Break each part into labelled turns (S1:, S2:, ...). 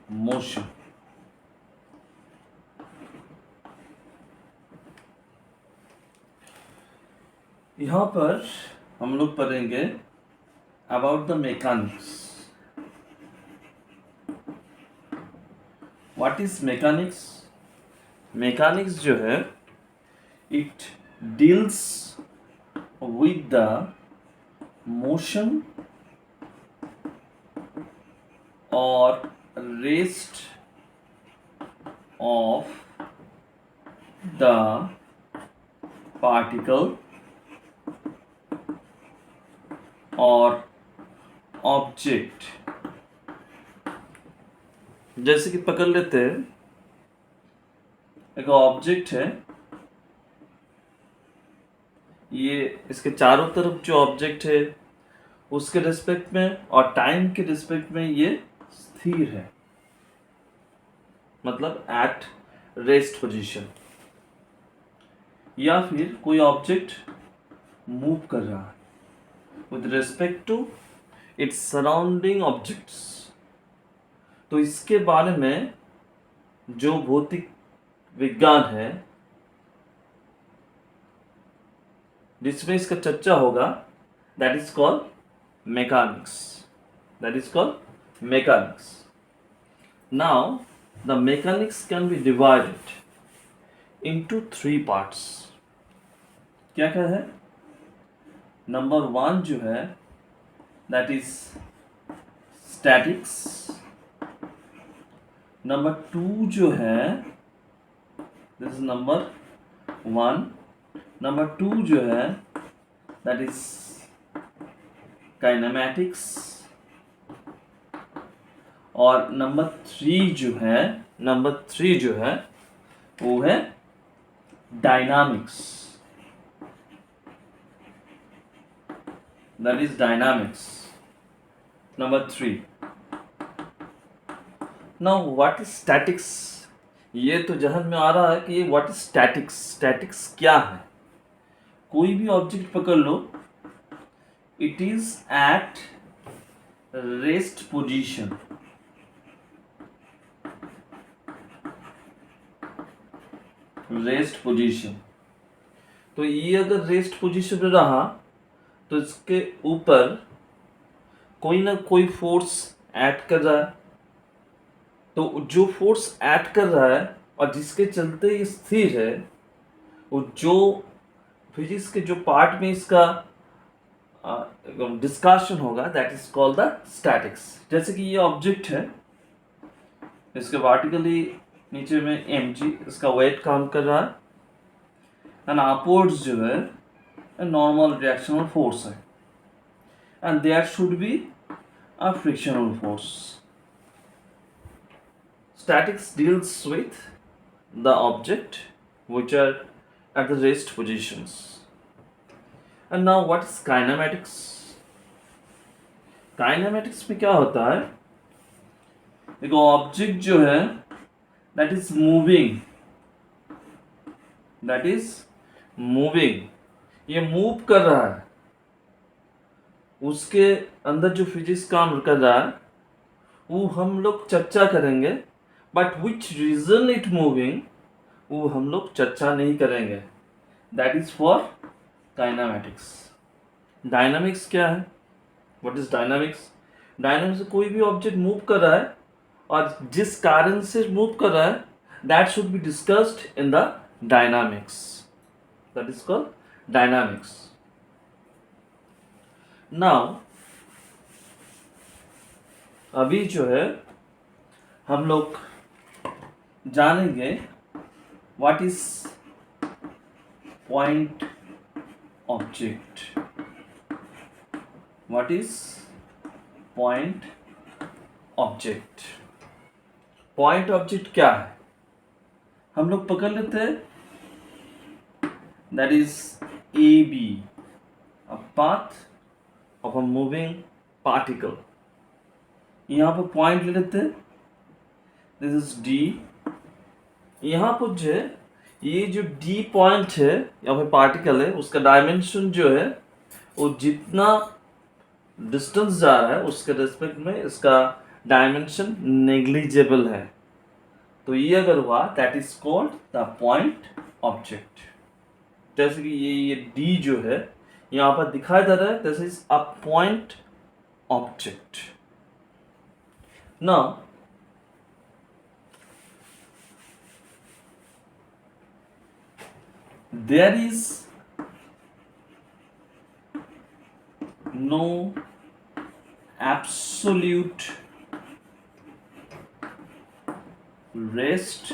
S1: Motion. यहाँ पर हम लोग पढ़ेंगे about the mechanics. What is mechanics? Mechanics जो है it deals with the motion और रेस्ट ऑफ द पार्टिकल और ऑब्जेक्ट। जैसे कि पकड़ लेते हैं, एक ऑब्जेक्ट है, ये इसके चारों तरफ जो ऑब्जेक्ट है उसके रिस्पेक्ट में और टाइम के रिस्पेक्ट में ये स्थिर है, मतलब एट रेस्ट पोजीशन। या फिर कोई ऑब्जेक्ट मूव कर रहा है with respect to its surrounding objects। तो इसके बारे में जो भौतिक विज्ञान है जिसमें इसका चर्चा होगा, that is called mechanics। that is called mechanics। now the mechanics can be divided into 3 parts। क्या क्या है? नंबर 1 जो है that is statics। नंबर 2 जो है this is number 1। नंबर 2 जो है that is kinematics। और नंबर 3 जो है वो है dynamics. that is dynamics। number 3। now what is statics? ये तो जहन में आ रहा है कि what is statics? statics क्या है? कोई भी ऑब्जेक्ट पकड़ लो, it is at rest position। Rest position. तो ये अगर रेस्ट पोजीशन में रहा तो इसके ऊपर कोई ना कोई फोर्स ऐड कर रहा है। तो जो फोर्स ऐड कर रहा है और जिसके चलते ये स्थिर है, वो जो फिजिक्स के जो पार्ट में इसका डिस्कशन होगा, that is called the statics. जैसे कि ये ऑब्जेक्ट है, इसके वर्टिकली नीचे में mg इसका वेट काम कर रहा है, एंड अपवर्ड्स जो है नॉर्मल रिएक्शनल फोर्स है, and there should be a frictional force. Statics deals with the object which are at the rest positions। and now what is kinematics? Kinematics में क्या होता है? देखो ऑब्जेक्ट जो है that is moving, ये move कर रहा है, उसके अंदर जो फिजिक्स काम कर रहा है वो हम लोग चर्चा करेंगे, but which region it moving वो हम लोग चर्चा नहीं करेंगे। That is for kinematics. Dynamics क्या है? What is dynamics? डायनामिक्स कोई भी ऑब्जेक्ट मूव कर रहा है और जिस कारण से मूव कर रहा है that should be discussed in the dynamics. That is called dynamics. Now अभी जो है हम लोग जानेंगे what is point object. What is point object? Point object क्या है? हम लोग पकड़ लेते हैं, that is A B, a path of a moving particle. यहाँ पर पॉइंट ले लेते हैं, दिस इज डी। यहाँ पर जो है ये जो डी पॉइंट है या फिर पार्टिकल है, उसका डायमेंशन जो है वो जितना डिस्टेंस जा रहा है उसके रिस्पेक्ट में इसका डायमेंशन नेग्लिजिबल है, तो ये अगर हुआ that is called the point object. जैसे कि ये डी जो है यहाँ पर दिखाई दे रहा है, this is a point object. Now there is no absolute rest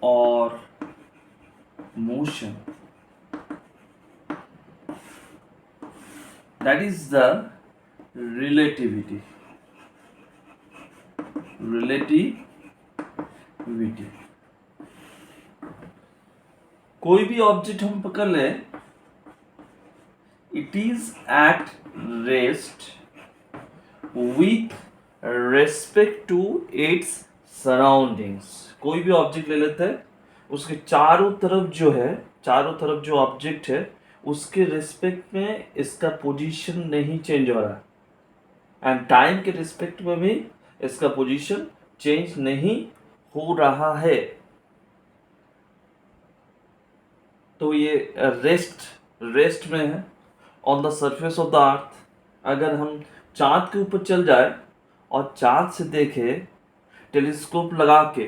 S1: or motion, that is the relativity। कोई भी ऑब्जेक्ट हम पकड़ ले, it is at rest with respect to its surroundings. कोई भी ऑब्जेक्ट ले लेते हैं, उसके चारों तरफ जो ऑब्जेक्ट है उसके रिस्पेक्ट में इसका पोजीशन नहीं चेंज हो रहा है, एंड टाइम के रिस्पेक्ट में भी इसका पोजीशन चेंज नहीं हो रहा है। तो ये रेस्ट में है on the surface of the earth. अगर हम चांद के ऊपर चल जाए और चांद से देखे टेलीस्कोप लगा के,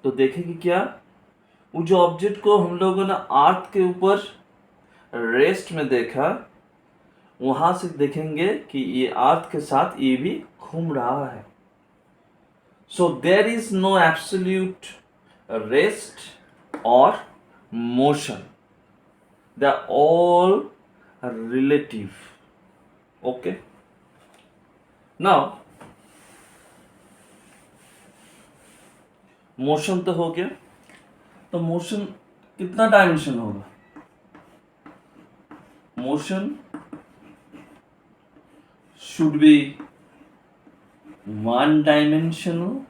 S1: तो देखेंगे क्या, वो जो ऑब्जेक्ट को हम लोगों ने अर्थ के ऊपर रेस्ट में देखा, वहां से देखेंगे कि ये अर्थ के साथ ये भी घूम रहा है। So there is no absolute rest और motion, they are all relative। okay, now motion तो हो गया, तो मोशन कितना डायमेंशन होगा? Motion should be one dimensional,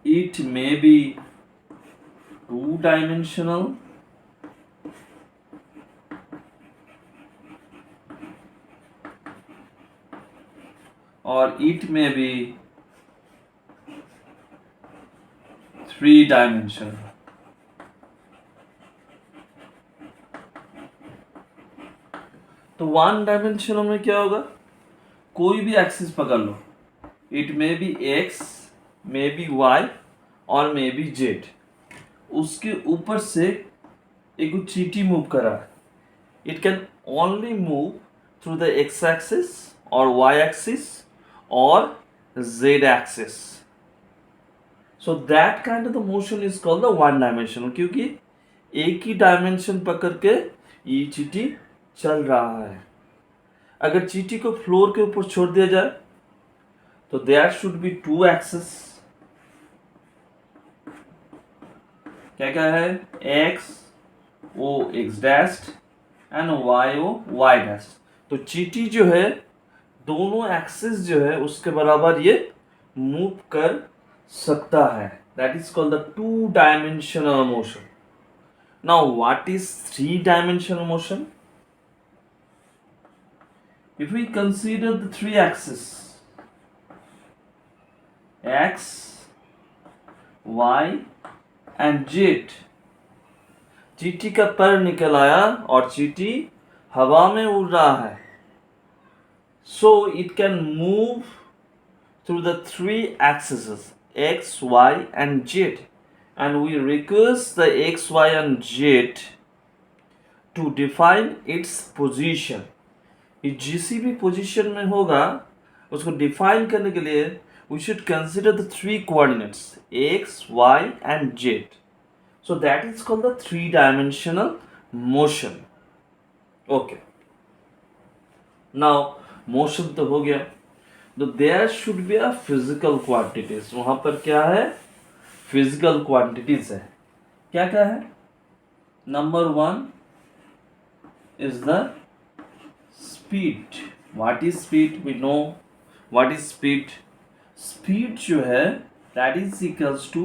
S1: it may be two-dimensional, or it may be three-dimensional। तो वन डायमेंशनल में क्या होगा, कोई भी एक्सिस पकड़ लो, it may be X, may be Y और मे बी जेड, उसके ऊपर से एक चीटी मूव कर रहा है। It can only move through the x axis और वाई एक्सिस और Z axis. So that kind of the motion is called the one dimensional, क्योंकि एक ही डायमेंशन पकड़ के ये चीटी चल रहा है। अगर चीटी को फ्लोर के ऊपर छोड़ दिया जाए तो there should be two axis. क्या क्या है, X O X dashed and Y O Y dashed. तो चीटी जो है दोनों एक्सिस जो है उसके बराबर ये मूव कर सकता है, that is called the two dimensional motion. Now what is three dimensional motion? If we consider the three axes x, y and z, चीटी का पैर निकल आया और चीटी हवा में उड़ रहा है, so it can move through the three axes x, y and z, and we recurse the x, y and z to define its position। ये जिस भी पोजीशन में होगा उसको डिफाइन करने के लिए we should consider the three coordinates X, Y and Z. So that is called the three dimensional motion. Okay, now motion तो हो गया, तो there should be a physical quantities. वहां पर क्या है, फिजिकल क्वांटिटीज है। क्या क्या है? Number one is the speed. What is speed? We know what is speed. Speed जो है that is equals to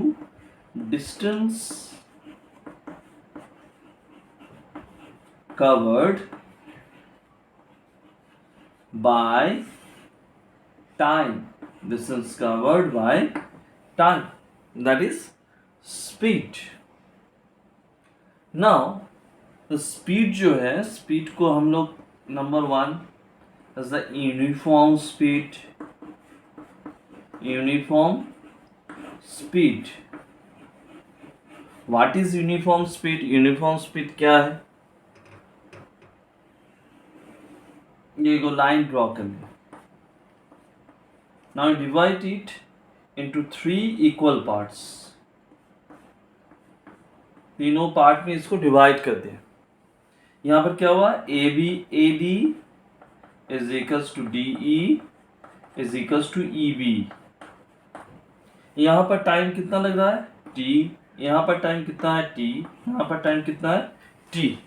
S1: distance covered by time. Distance covered by time, that is speed. Now तो speed जो है, speed को हम लोग number 1 is the uniform speed. Uniform speed. What is uniform speed? Uniform speed क्या है? ये को लाइन ड्रॉ कर लो. Now divide it into 3 equal parts. तीनों पार्ट में इसको डिवाइड कर दें. यहाँ पर क्या हुआ? A D is equals to D E is equals to E B. यहाँ पर टाइम कितना लग रहा है? टी. यहाँ पर टाइम कितना है? टी. यहाँ पर टाइम कितना है? टी.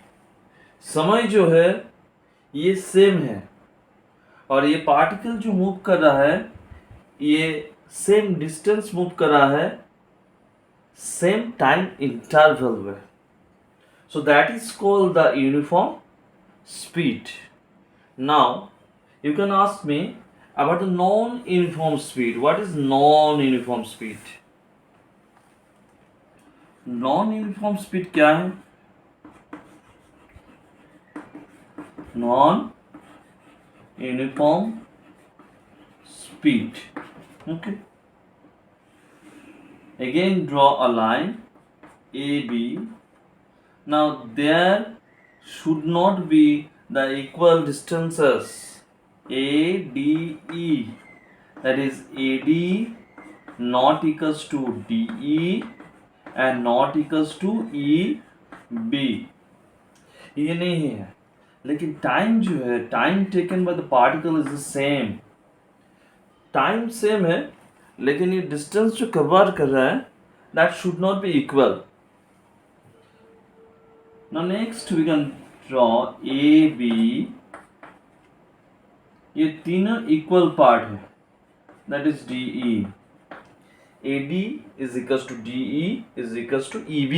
S1: समय जो है ये सेम है, और ये पार्टिकल जो मूव कर रहा है ये सेम डिस्टेंस मूव कर रहा है सेम टाइम इंटरवल में. So that is called the uniform speed. Now you can ask me about the non-uniform speed. What is non-uniform speed? Non-uniform speed क्या है? Non-uniform speed. Okay. Again draw a line AB. Now there should not be the equal distances ADE, that is AD not equals to DE and not equals to EB. ये नहीं है, लेकिन time जो है, time taken by the particle is the same. Time same है, लेकिन ये distance जो कवर कर रहा है that should not be equal. Now next we can draw AB. ये तीनों इक्वल पार्ट है, that is DE. AD is equals to DE is equals to EB.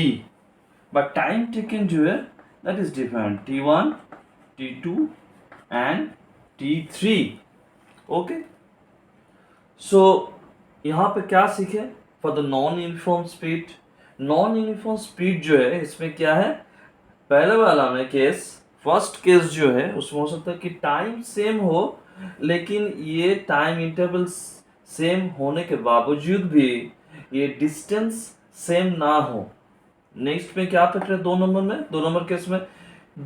S1: But time taken जो है that is different. T1, T2 and T3. Okay. So यहाँ पे क्या सीखे? For the non-uniform speed. Non-uniform speed जो है इसमें क्या है? पहले वाला में केस, फर्स्ट केस जो है उसमें हो सकता है कि टाइम सेम हो, लेकिन ये टाइम इंटरवल सेम होने के बावजूद भी ये डिस्टेंस सेम ना हो. नेक्स्ट में क्या पकड़े? 2 नंबर में, 2 नंबर केस में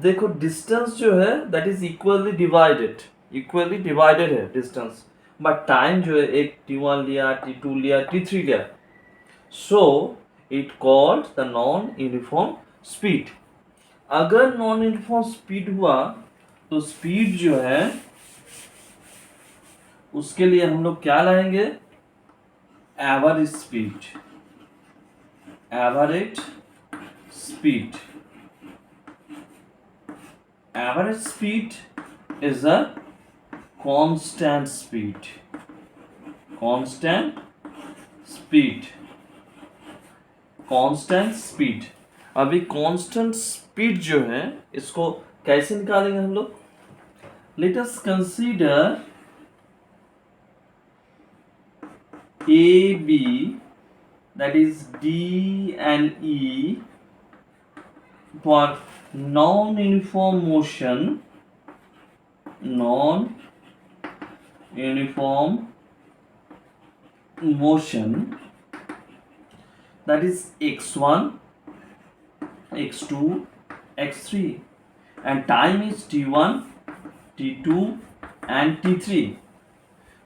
S1: देखो डिस्टेंस जो है दैट इज इक्वली डिवाइडेड है डिस्टेंस, बट टाइम जो है एक T1 लिया, T2 लिया, T3 लिया. So it called the non uniform speed. अगर नॉन यूनिफॉर्म स्पीड हुआ तो स्पीड जो है उसके लिए हम लोग क्या लाएंगे? Average speed. Average speed. Average speed is a constant speed. Constant speed. Constant speed. अभी कांस्टेंट स्पीड जो है इसको कैसे निकालेंगे हम लोग? Let us consider AB, that is D and E, for non-uniform motion. Non-uniform motion, that is x1, x2, x3, and time is t1, t2 and t3.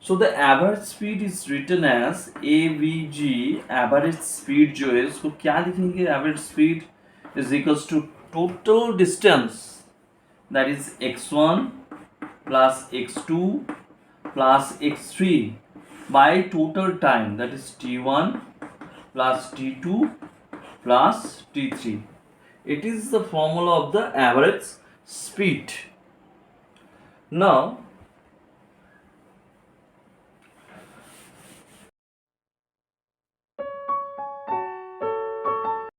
S1: So the average speed is written as avg. average speed जो है इसको क्या लिखेंगे? average speed is equals to total distance, that is x1 plus x2 plus x3 by total time, that is t1 plus t2 plus t3. It is the formula of the average speed. Now